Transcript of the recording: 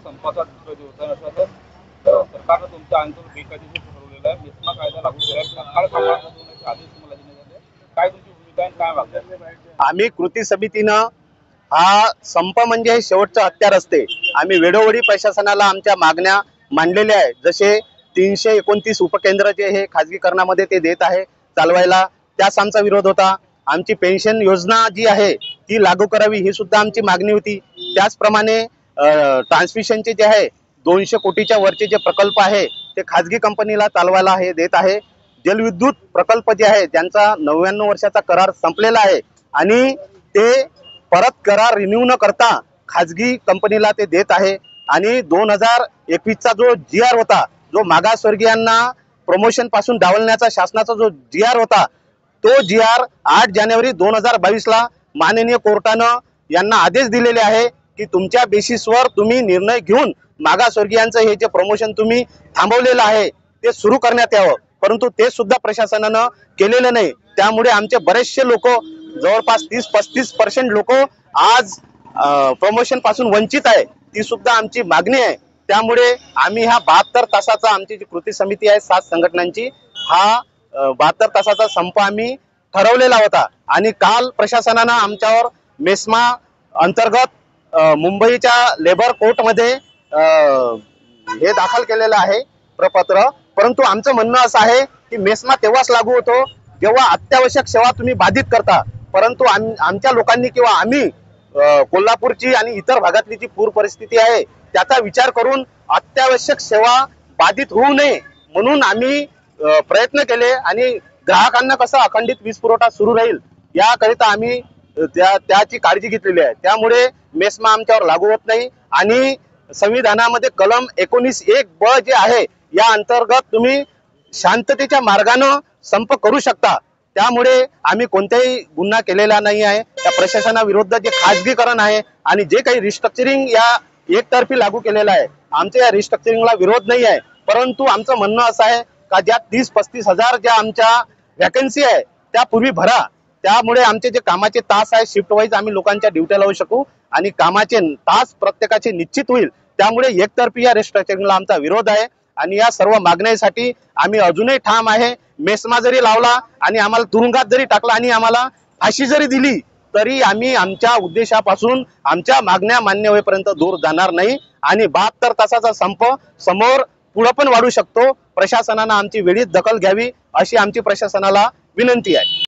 संपाचा दुसरा दिवस आहे. असं सरकारनं तुमच्या आंदोलन बेकायदेशीर ठरवलेलं आहे. मेस्मा कायदा लागू केला आहे. तात्काळ कामाला लावण्याचे आदेश तुम्हाला देण्यात आले. काय तुमची भूमिका आहे, काय मागणी? आम्ही कृती समितीनं हा संप म्हणजे शेवटचं हत्यार असते. आम्ही वेळोवेळी प्रशासनाला आमच्या मागण्या मांडलेल्या आहे. जसे 329 उपकेंद्र जे हे खाजगीकरणामध्ये ते देत आहे चालवायला, त्यास आमचा विरोध होता. आमची पेन्शन योजना जी आहे ती लागू करावी ही सुद्धा आमची मागणी होती. त्याचप्रमाणे ट्रान्समिशनचे जे आहे 200 कोटीच्या वरचे जे प्रकल्प आहे ते खाजगी कंपनीला चालवायला हे देत आहे. जलविद्युत प्रकल्प जे आहे त्यांचा 99 वर्षाचा करार संपलेला आहे आणि ते परत करार रिन्यू न करता खाजगी कंपनीला ते देत आहे. आणि 2021चा जो GR होता, जो मागासवर्गीयांना प्रमोशन पासून डावलण्याचा शासनाचा जो GR होता, तो GR 8 जानेवारी 2022 ला माननीय कोर्टानं यांना आदेश दिलेले आहे की तुमच्या बेसिसवर तुम्ही निर्णय घेऊन मागासवर्गीयांचं हे जे प्रमोशन तुम्ही थांबवलेलं आहे ते सुरू करण्यात यावं. परंतु ते सुद्धा प्रशासनानं केलेलं नाही. त्यामुळे आमचे बरेचसे लोक, जवळपास 30-35% लोक आज प्रमोशन पासून वंचित आहे. ती सुद्धा आमची मागणी आहे. त्यामुळे आम्ही हा 72 तासाचा, आमची जी कृती समिती आहे 7 संघटनांची, हा 72 तासाचा संप आम्ही ठरवलेला होता. आणि काल प्रशासनानं आमच्यावर मेस्मा अंतर्गत मुंबईच्या लेबर कोर्टमध्ये हे दाखल केलेलं आहे प्रपत्र. परंतु आमचं म्हणणं असं आहे की मेस्मा तेव्हाच लागू होतो जेव्हा अत्यावश्यक सेवा तुम्ही बाधित करता. परंतु आमच्या लोकांनी किंवा आम्ही कोल्हापूरची आणि इतर भागातली जी पूर परिस्थिती आहे त्याचा विचार करून अत्यावश्यक सेवा बाधित होऊ नये म्हणून आम्ही प्रयत्न केले आणि ग्राहकांना कसं अखंडित वीज पुरवठा सुरू राहील याकरिता आम्ही त्याची काळजी घेतलेली आहे. त्यामुळे मेस्मा आमच्यावर लागू होत नाही. आणि संविधानामध्ये कलम 19(1)(ब) जे आहे या अंतर्गत तुम्ही शांततेच्या मार्गाने संप करू शकता. त्यामुळे आम्ही कोणताही गुन्हा केलेला नाही आहे. त्या प्रशासनाविरुद्ध जे खाजगीकरण आहे आणि जे काही रिस्ट्रक्चरिंग या एकतर्फी लागू केलेलं आहे, आमच्या या रिस्ट्रक्चरिंगला विरोध नाही आहे. परंतु आमचं म्हणणं असं आहे का ज्या 30-35 हजार ज्या आमच्या वॅकन्सी आहे त्या पूर्वी भरा. त्यामुळे आमचे जे कामाचे तास आहे शिफ्ट वाईज आम्ही लोकांच्या ड्युट्या लावू शकू आणि कामाचे तास प्रत्येकाचे निश्चित होईल. त्यामुळे एकतर्फी या रिस्ट्रक्चरिंगला आमचा विरोध आहे. आणि या सर्व मागण्यांसाठी आम्ही अजूनही ठाम आहे. मेस्मा जरी लावला आणि आम्हाला तुरुंगात जरी टाकला आणि आम्हाला फाशी जरी दिली तरी आम्ही आमच्या उद्देशापासून, आमच्या मागण्या मान्य होईपर्यंत दूर जाणार नाही. आणि 72 तासाचा संप समोर पुढे पण वाढू शकतो. प्रशासनानं आमची वेळीच दखल घ्यावी अशी आमची प्रशासनाला विनंती आहे.